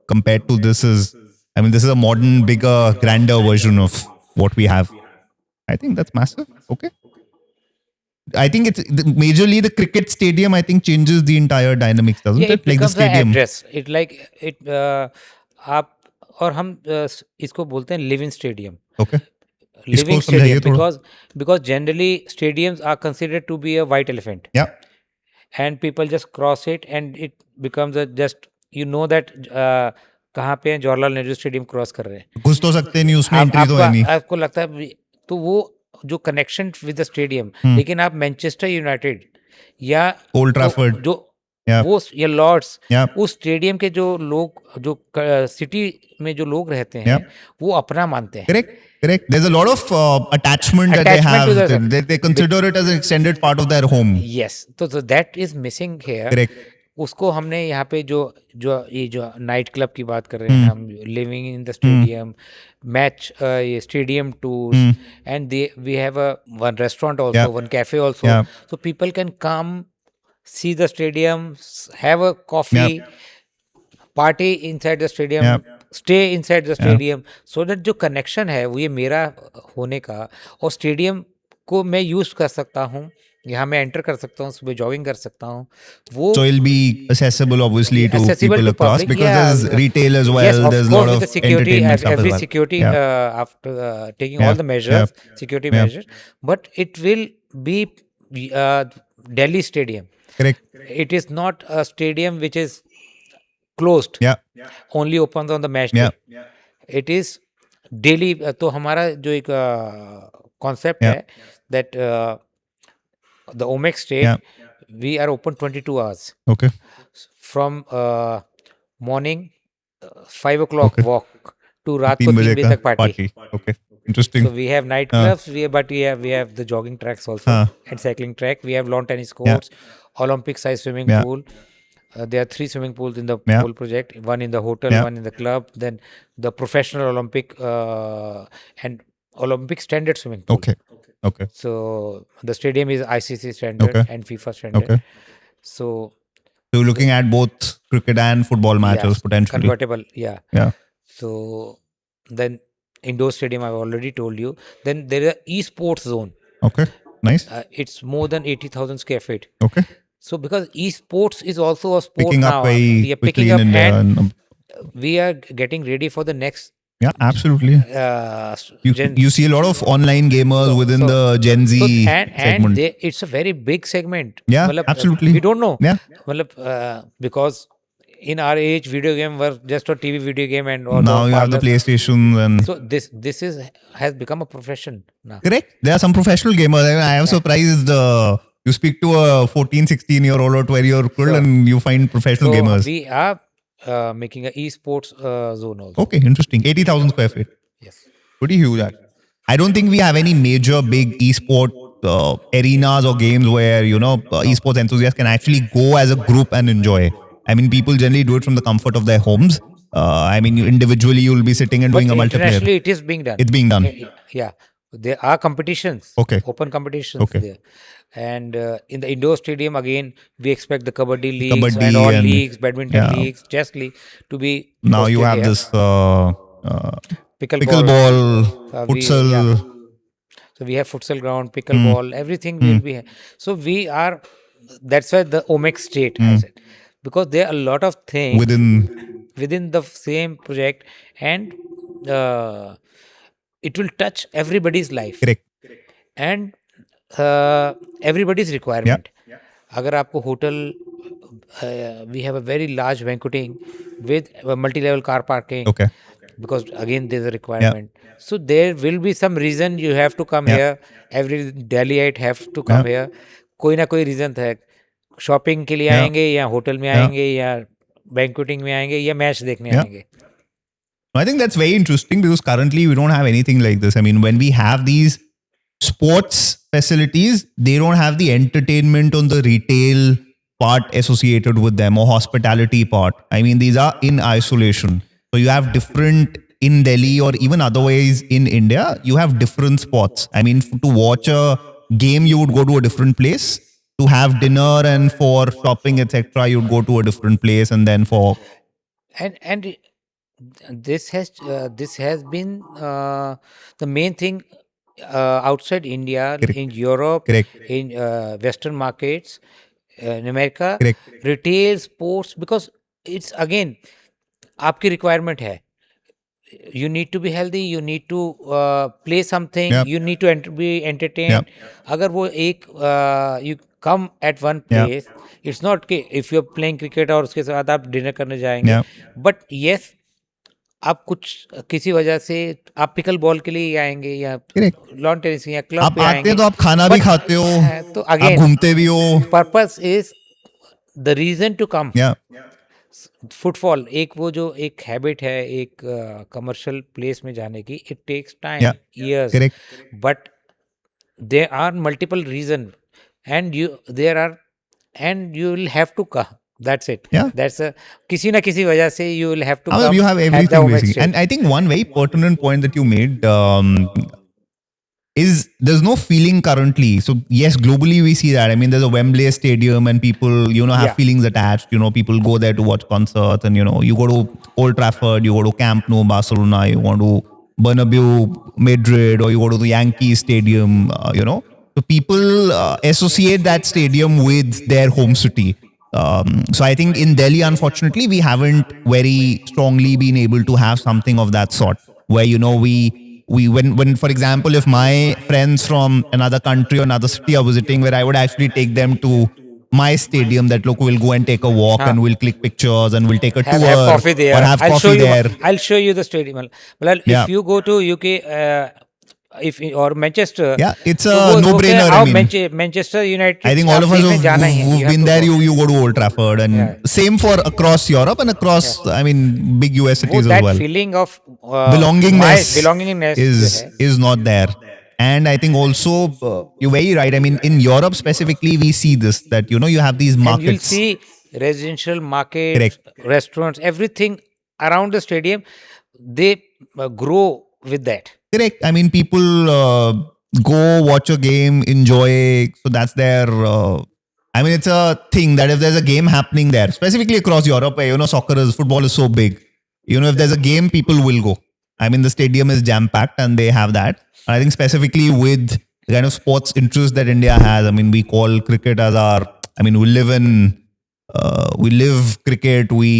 compared to this is a modern, bigger, grander version of what we have. I think that's massive. Okay. I think it's majorly the cricket stadium. I think changes the entire dynamics, doesn't Yeah, it? it Like the becomes an stadium. address. It like it. आप और हम इसको बोलते हैं living stadium. Okay. Living इसको समझाइए stadium थोड़ा. because generally stadiums are considered to be a white elephant, Yeah. and people just cross it and it becomes a just that कहाँ पे हैं, जवाहरलाल नेहरू स्टेडियम क्रॉस कर रहे हैं. घुस तो सकते नहीं उसमें, एंट्री तो है नहीं. आपको लगता है तो वो जो कनेक्शन विद द स्टेडियम, लेकिन आप मैनचेस्टर यूनाइटेड या ओल्ड ट्रैफर्ड. जो Yeah. वो या लॉर्ड्स, Yeah. उस स्टेडियम के जो लोग, जो सिटी में जो लोग रहते हैं, Yeah. वो अपना मानते हैं. Correct. There's a lot of attachment that they Attachment have. to the- They consider it as an extended part of their home. Yes, तो that is missing here. Correct. उसको हमने यहाँ पे जो नाइट क्लब की बात कर रहे हैं हम, living in the stadium, match, ये stadium tours, and we have one restaurant also, one cafe also, so people can come see the stadium, have a coffee, party inside the stadium, stay inside the stadium, so that जो connection है वो ये मेरा होने का, और stadium को मैं use कर सकता हूँ, यहाँ मैं enter कर सकता हूँ, सुबह jogging कर सकता हूँ, वो so it'll be accessible obviously to people across public, because there's retail as well. Yes, there's a lot of security, entertainment stuff every as well. security after taking all the measures, security measures, but it will be Delhi stadium. Correct. It is not a stadium which is closed. Only opens on the match day. It is daily. तो हमारा जो एक concept है that the Omex state, we are open 22 hours. Okay. From morning 5 o'clock walk to रात को 3 बजे तक party. Okay. Interesting. So we have night clubs, but we have the jogging tracks also, and cycling track. We have lawn tennis courts, Olympic size swimming pool. There are 3 swimming pools in the whole project. One in the hotel, one in the club, then the professional Olympic and Olympic standard swimming pool. Okay. So the stadium is ICC standard and FIFA standard. Okay. So you're looking at both cricket and football matches potentially. Convertible, yeah. So then indoor stadium, I've already told you. Then there is an esports zone. Okay, nice. It's more than 80,000 square feet. Okay. So because esports is also a sport picking now, up we are picking up, and we are getting ready for the next. Yeah, absolutely. You see a lot of online gamers within the Gen Z segment. It's a very big segment. Yeah, absolutely. We don't know. Yeah. Because in our age, video game were just a TV video game, and all now you have the PlayStation, and so this has become a profession now. Correct. There are some professional gamers. I am surprised. You speak to a 14, 16-year-old or 12-year-old and you find professional gamers. We are making an esports zone also. Okay, interesting. 80,000 square feet. Yes. Pretty huge. I don't think we have any major big esport arenas or games where esports enthusiasts can actually go as a group and enjoy. I mean, people generally do it from the comfort of their homes. I mean, individually, you'll be sitting and doing a multiplayer. Internationally, it is being done. It's being done. Yeah. There are competitions. Okay. Open competitions there. And in the indoor stadium, again, we expect the kabaddi leagues and all leagues, badminton leagues, chess league to be. Now you have this pickleball, futsal. So we have futsal ground, pickleball, everything will be. So we are. That's why the Omex state has it. Because there are a lot of things within the same project, and it will touch everybody's life. Correct. And everybody's requirement. Agar aapko hotel, we have a very large banqueting with multi-level car parking. Okay. Because again, there's a requirement. So there will be some reason you have to come here. Every Delhiite have to come here. कोई ना कोई reason है. Shopping के लिए Yeah. आएंगे या hotel में Yeah. आएंगे या बैंक्वेटिंग में आएंगे या मैच देखने Yeah. आएंगे. I think that's very interesting because currently we don't have anything like this. I mean, when we have these sports facilities, they don't have the entertainment on the retail part associated with them or hospitality part. I mean, these are in isolation. So you have different in Delhi or even otherwise in India, you have different spots. I mean, to watch a game, you would go to a different place. To have dinner and for shopping, etc., you'd go to a different place, and then for And this has been the main thing outside India, correct, in Europe, correct, in Western markets, in America, correct, retail sports, because it's again आपकी requirement है. You need to be healthy, you need to play something, Yep. you need to be entertained. अगर वो एक you come at one Yep. place, it's not कि if you're playing cricket और उसके साथ आप डिनर करने जाएंगे, Yep. but yes, आप कुछ किसी वजह से आप पिकल बॉल के लिए ही आएंगे या Correct. लॉन टेनिस या क्लब आप पे आते आएंगे, हैं तो आप खाना भी but, खाते हो, तो आप अगेन घूमते भी हो. Purpose is the reason to come. Yeah, footfall एक वो जो एक हैबिट है एक कमर्शियल प्लेस में जाने की, it takes time, Yeah. years, correct. but there are multiple reason and you will have to come. That's it. Yeah. That's a किसी ना किसी वजह से you will have to I mean, come you have at the everything home basically. exchange. And I think one very pertinent point that you made is there's no feeling currently. So yes, globally we see that. I mean, there's a Wembley Stadium and people, have Yeah. feelings attached. People go there to watch concerts and, you go to Old Trafford, you go to Camp Nou, Barcelona, you go to Bernabeu, Madrid, or you go to the Yankee Stadium, So people associate that stadium with their home city. So I think in Delhi, unfortunately, we haven't very strongly been able to have something of that sort where, we when for example, if my friends from another country or another city are visiting, where I would actually take them to my stadium, that look, we'll go and take a walk and we'll click pictures and we'll take a have tour coffee there. or have I'll show coffee you. there. I'll show you the stadium. Well, Yeah. if you go to UK, if or Manchester, Yeah, it's तो a वो no-brainer. आओ I mean, Manchester United. I think all of us में जाना ही है. who've You have been to there, go. you go to Old Trafford, and Yeah. same for across Europe and across, I mean, big US वो cities as that well. feeling of Belongingness जो है, is not there. And I think also you're very right. I mean, in Europe specifically, we see this, that you have these and you'll markets. see residential markets, Correct. restaurants, everything around the stadium. They grow with that. Correct. I mean, people go watch a game, enjoy. So that's their. I mean, it's a thing that if there's a game happening there, specifically across Europe, where football is so big. If there's a game, people will go. I mean, the stadium is jam packed, and they have that. And I think specifically with the kind of sports interest that India has, I mean, we call cricket as our. I mean, we live cricket, we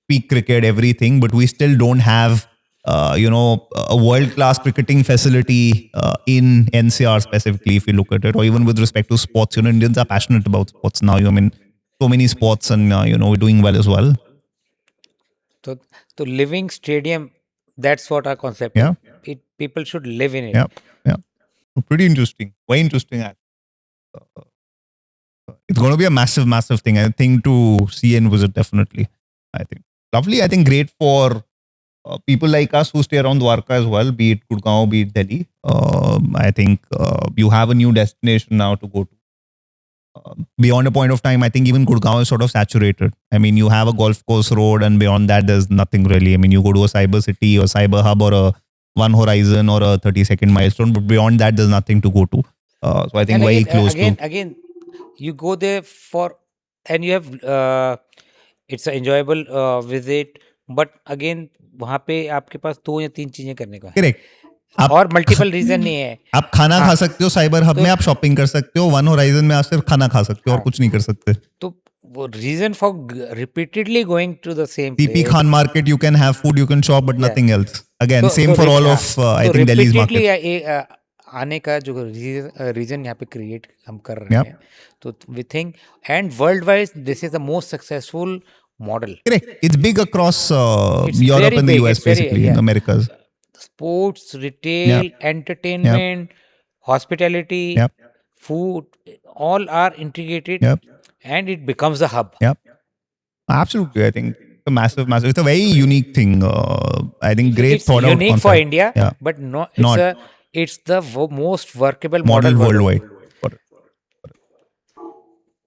speak cricket, everything, but we still don't have a world-class cricketing facility in NCR specifically, if you look at it, or even with respect to sports. Indians are passionate about sports now. I mean, so many sports, and we're doing well as well. So living stadium, that's what our concept Yeah. is. People should live in it. Yeah, yeah. Pretty interesting. Very interesting. It's going to be a massive, massive thing. I think to see and visit, definitely. I think lovely. I think great for people like us who stay around Dwarka as well, be it Gurgaon, be it Delhi. I think you have a new destination now to go to. Beyond a point of time, I think even Gurgaon is sort of saturated. I mean, you have a golf course road, and beyond that, there's nothing really. I mean, you go to a cyber city or cyber hub or a One Horizon or a 30-second milestone, but beyond that, there's nothing to go to. So I think And very again, close again, you go there and you have it's an enjoyable visit, but again वहाँ पे आपके पास 2 या 3 चीजें करने को है. Correct. और multiple reason नहीं है. आप खाना खा सकते हो, साइबर हब में आप शॉपिंग कर सकते हो, वन होराइजन में आप सिर्फ खाना खा सकते हो और कुछ नहीं कर सकते. तो वो reason for repeatedly going to the same TP Khan market, you can have food, you can shop, but nothing else. Again, same for all of I think Delhi's market. आने का जो रीजन यहाँ पे क्रिएट हम कर रहे हैं, तो we think and world wise this is the most successful model. Correct. It's big across It's Europe very and the big. US, It's very, basically, yeah. in Americas. Sports, retail, entertainment, hospitality, Yep. food, all are integrated. Yep. and it becomes a hub. Yeah, absolutely. I think it's a massive. It's a very unique thing. I think great It's thought out unique for concept. India, Yeah, but no, Not it's the most workable model model worldwide. Got it.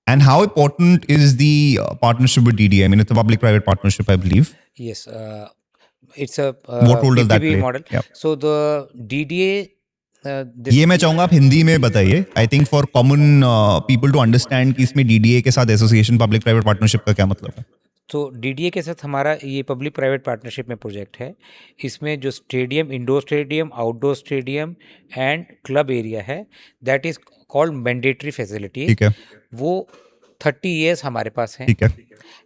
And how important is the partnership with DDA? I mean, it's a public-private partnership, I believe. Yes, it's a What role does that PPP play? model. Yeah. So the DDA, this ये मैं चाहूंगा आप हिंदी में बताइए. I think for common people to understand कि इसमें DDA के साथ एसोसिएशन पब्लिक प्राइवेट पार्टनरशिप का क्या मतलब है. तो डीडीए के साथ हमारा ये पब्लिक प्राइवेट पार्टनरशिप में प्रोजेक्ट है. इसमें जो stadium, indoor stadium, outdoor stadium and club area है, that is called mandatory facility. ठीक है. वो 30 years हमारे पास हैं. ठीक है.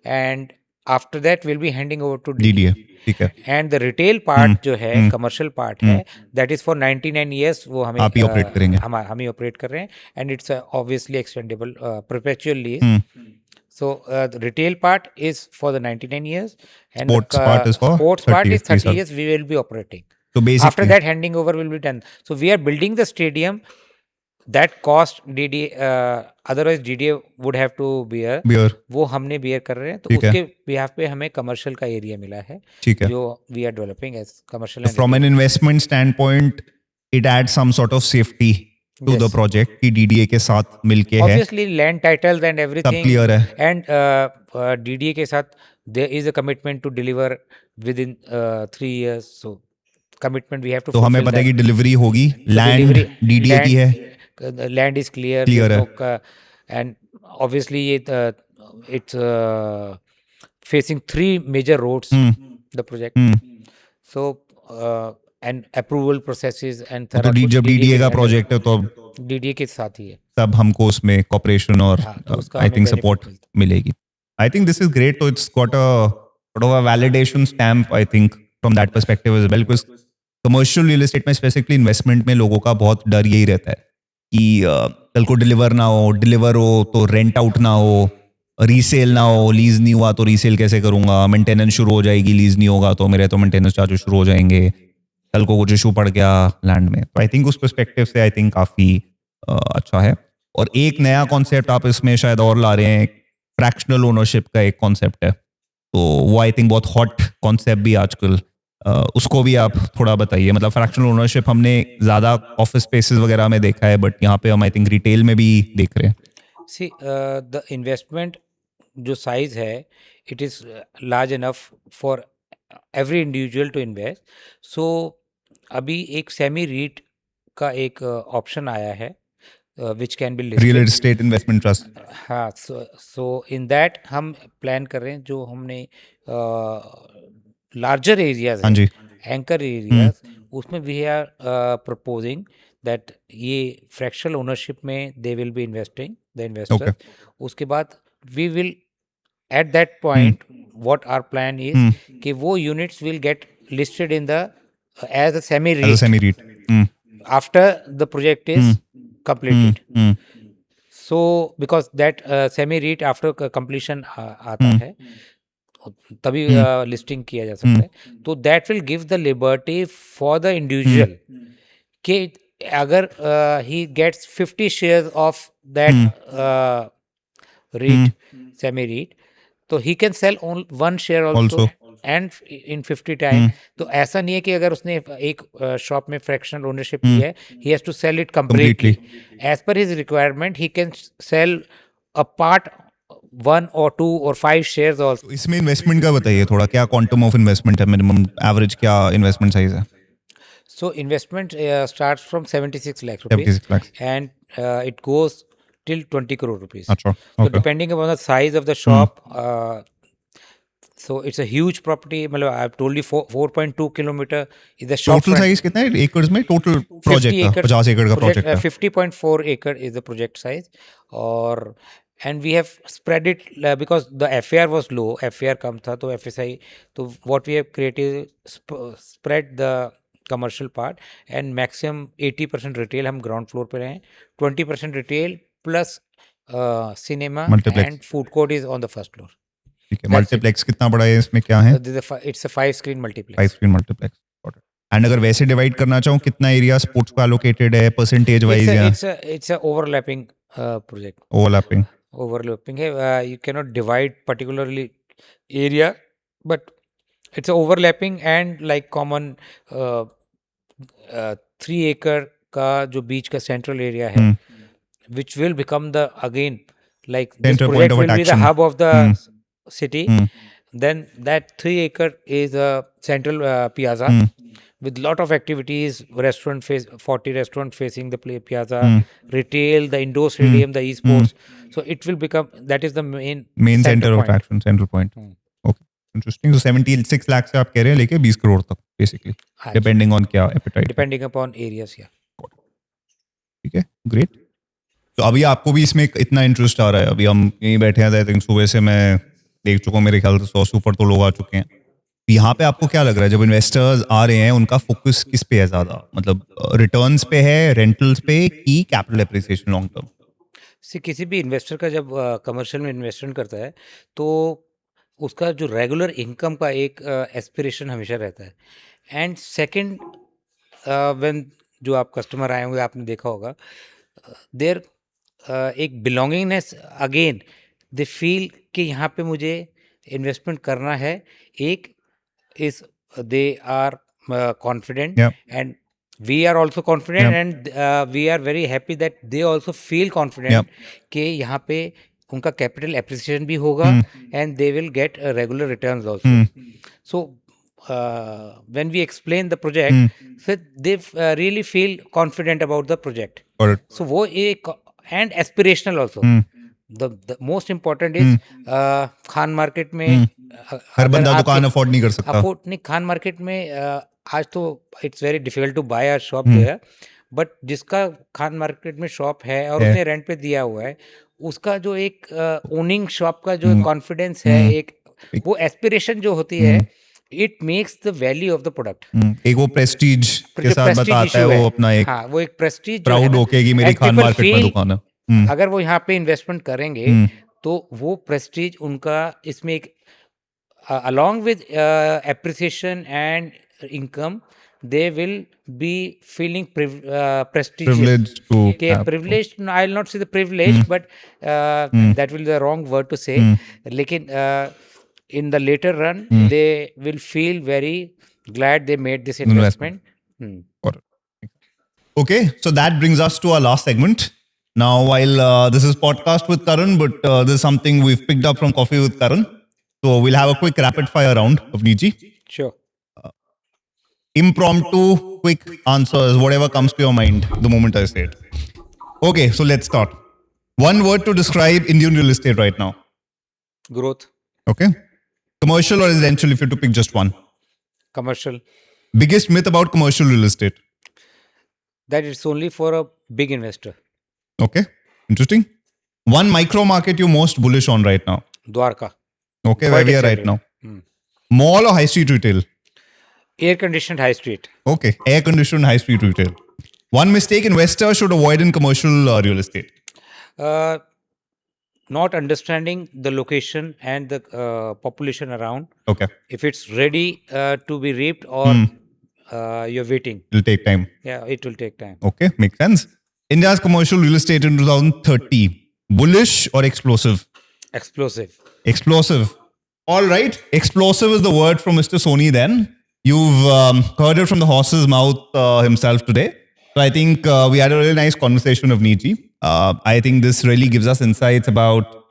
And after that will be handing over to DDA. ठीक है. एंड द रिटेल पार्ट जो है, कमर्शियल पार्ट है, दैट इज फॉर 99 years. वो हमें आप ही ऑपरेट करेंगे. हम ही ऑपरेट कर रहे हैं. And it's obviously extendable perpetual lease. So the retail part is for the 99 years, and Sports part is for sports 30 part is 30 years. years. We will be operating. So basically, After that, handing over will be done. So we are building the stadium. That cost DDA, otherwise DDA would have to bear. वो हमने bear कर रहे हैं. तो उसके behalf पे हमें commercial का area मिला है. ठीक है. जो we are developing as commercial. So from an investment standpoint, it adds some sort of safety to the project कि DDA के साथ मिलके है. Obviously land titles and everything. सब clear है. And DDA के साथ there is a commitment to deliver within 3 years. So commitment we have to. तो हमें पता है कि delivery होगी. Land DDA की है. Land is clear. And obviously it's facing 3 major roads. The project. So and approval processes and तो जब DDA का प्रोजेक्ट है तो DDA के साथ ही है. तब हमको उसमें कॉपरेशन और आई थिंक सपोर्ट मिलेगी. I think this is great. तो it's got a sort of a validation stamp, I think, from that perspective as well, because commercial real estate में स्पेसिफिकली इन्वेस्टमेंट में लोगों का बहुत डर यही रहता है कि कल को डिलीवर ना हो तो रेंट आउट ना हो, रीसेल ना हो, लीज नहीं हुआ तो रीसेल कैसे करूंगा, मेंटेनेंस शुरू हो जाएगी, लीज नहीं होगा तो मेरे तो मेंटेनेंस चार्जेस शुरू हो जाएंगे, कल को कुछ इशू पड़ गया लैंड में. तो आई थिंक उस पर्सपेक्टिव से आई थिंक काफ़ी अच्छा है. और एक नया कॉन्सेप्ट आप इसमें शायद और ला रहे हैं, फ्रैक्शनल ओनरशिप का एक कॉन्सेप्ट है. तो वो आई थिंक बहुत हॉट कॉन्सेप्ट भी आजकल. उसको भी आप थोड़ा बताइए. मतलब फ्रैक्शनल ओनरशिप हमने ज़्यादा ऑफिस स्पेसेस वगैरह में देखा है, बट यहाँ पे हम आई थिंक रिटेल में भी देख रहे हैं. सी द इन्वेस्टमेंट जो साइज है, it is large enough for every individual to invest. So अभी एक सेमी रीट का एक ऑप्शन आया है which can be real estate investment trust. हाँ. सो इन दैट हम प्लान कर रहे हैं, जो हमने लार्जर एरियाज, हाँ जी, एंकर एरियाज, उसमें वी आर प्रपोजिंग दैट ये फ्रैक्शनल ओनरशिप में they will be investing the investor. उसके बाद we will at that point what our plan is कि वो units will get listed in the as a semi REIT after the project is completed. So because that semi REIT after completion आता है, तभी listing किया जा सकता है. तो that will give the liberty for the individual कि अगर he gets 50 shares of that REIT, semi REIT, तो he can sell one share also. And in 50 time. तो ऐसा नहीं है कि अगर उसने एक शॉप में फ्रैक्शनल ओनरशिप की है, he has to sell it completely. As per his requirement he can sell a part, 1 or 2 or 5 shares also. इसमें इन्वेस्टमेंट का बताइए थोड़ा, क्या क्वांटम ऑफ इन्वेस्टमेंट है, मिनिमम एवरेज क्या इन्वेस्टमेंट साइज है? So investment starts from 76 lakh rupees and it goes till 20 crore rupees. अच्छा. So depending upon the size of the shop, so it's a huge property. मतलब I've told you 4.2 kilometer is the shop. Total size कितना है acres में? Total project 50 एकड़ का project है. 50.4 acre is the project size. और and we have spread it because the FAR was low. FAR कम था तो FSI. तो what we have created is spread the commercial part and maximum 80% retail हम ground floor पे रहें, 20% retail plus cinema and food court is on the first floor. ठीक है. Multiplex कितना बड़ा है, इसमें क्या है? It's a 5 screen multiplex. 5 screen multiplex. And अगर वैसे डिवाइड करना चाहूँ, कितना एरिया स्पोर्ट्स का एलोकेटेड है percentage wise? It's a overlapping project. Overlapping. overlapping है. You cannot divide particularly area, but it's overlapping and like common uh, 3 acre का जो बीच का central area है, which will become the again like this Center point project of will be the attraction. hub of the city. Hmm. Then that 3 acre is a central piazza with lot of activities, restaurant face 40 restaurant facing the piazza, retail, the indoor stadium, the esports. So it will become, that is the main center of point. attraction, central point. Okay, interesting. So 76 lakh से आप कह रहे हैं लेके 20 करोड़ तक basically, हाँ जी, depending on क्या appetite. depending upon areas. Yeah. ठीक है, ग्रेट. तो अभी आपको भी इसमें इतना इंटरेस्ट आ रहा है. अभी हम यहीं बैठे हैं, आई थिंक सुबह से मैं देख चुका हूँ, मेरे ख्याल से 100 से ऊपर तो लोग आ चुके हैं. यहाँ पे आपको क्या लग रहा है, जब इन्वेस्टर्स आ रहे हैं उनका फोकस किस पे है ज्यादा, मतलब रिटर्न्स पे है, रेंटल्स पे, की कैपिटल एप्रिसिएशन लॉन्ग टर्म? किसी भी इन्वेस्टर का जब कमर्शियल में इन्वेस्टमेंट करता है तो उसका जो रेगुलर इनकम का एक एस्पिरेशन हमेशा रहता है. एंड सेकंड, व्हेन जो आप कस्टमर आए होंगे आपने देखा होगा, देयर एक बिलोंगिंगनेस, अगेन दे फील कि यहाँ पे मुझे इन्वेस्टमेंट करना है. एक is they are confident, and we are also confident, and we are very happy that they also feel confident कि यहाँ पे उनका कैपिटल एप्रिसिएशन भी होगा and they will get regular returns also. So when we explain the project, so they really feel confident about the project. So वो एक, and aspirational also. The most important is Khan market में हर बंदा दुकान afford नहीं कर सकता. Afford नहीं, Khan market में आज तो it's very difficult to buy a shop there, but जिसका खान मार्केट में शॉप है और उसने रेंट पे दिया हुआ है, उसका जो एक ओनिंग शॉप का जो कॉन्फिडेंस है, एक वो एस्पिरेशन जो होती है, it makes the value of the product. एक वो प्रेस्टीज के साथ बताता है, वो अपना एक, हाँ, वो एक प्रेस्टीज प्राउड होके कि मेरी खान मार्केट में दुकान है. अगर वो यहाँ पे इन्वेस्टमेंट करेंगे तो वो प्रेस्टीज उनका इसमें एक, along with appreciation and income, they will be feeling prestigious. Privileged to have. Privileged, no, I'll not say the privilege, but that will be the wrong word to say. लेकिन in the later run, they will feel very glad they made this investment. Okay, so that brings us to our last segment. Now, while this is podcast with Karan, but this is something we've picked up from Coffee with Karan. So we'll have a quick rapid fire round of Niji. Sure. Impromptu, quick answers, whatever comes to your mind the moment I say it. Okay, so let's start. One word to describe Indian real estate right now. Growth. Okay. Commercial or residential, if you had to pick just one? Commercial. Biggest myth about commercial real estate? That it's only for a big investor. Okay, interesting. One micro market you're most bullish on right now? Dwarka. Okay, where we are right now. Mall or high street retail? Air conditioned high street. Okay, air conditioned high street retail. One mistake investors should avoid in commercial real estate? Not understanding the location and the population around. Okay. If it's ready to be reaped or you're waiting. It'll take time. Yeah, it will take time. Okay, makes sense. India's commercial real estate in 2030, bullish or explosive? Explosive. Explosive. All right. Explosive is the word from Mr. Soni then. You've heard it from the horse's mouth himself today. So I think we had a really nice conversation of Niji. I think this really gives us insights about,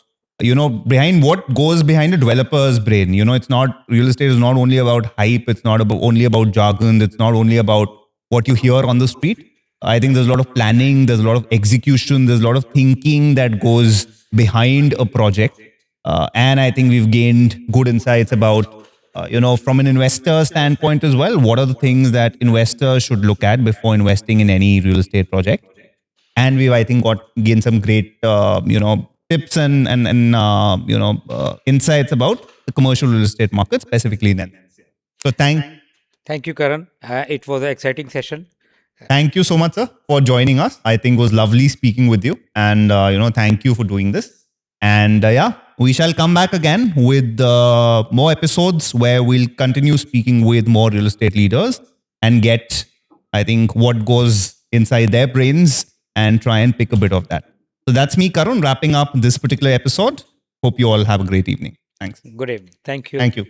behind what goes behind a developer's brain. It's not, real estate is not only about hype. It's not only about jargon. It's not only about what you hear on the street. I think there's a lot of planning. There's a lot of execution. There's a lot of thinking that goes behind a project. And I think we've gained good insights about, from an investor standpoint as well, what are the things that investors should look at before investing in any real estate project. And we've, I think, gained some great, tips and insights about the commercial real estate market specifically then. So thank you, Karan. It was an exciting session. Thank you so much, sir, for joining us. I think it was lovely speaking with you. And, thank you for doing this. And we shall come back again with more episodes where we'll continue speaking with more real estate leaders and get, I think, what goes inside their brains and try and pick a bit of that. So So that's me, Karun, wrapping up this particular episode. Hope you all have a great evening. Thanks. Good evening. Thank you. Thank you.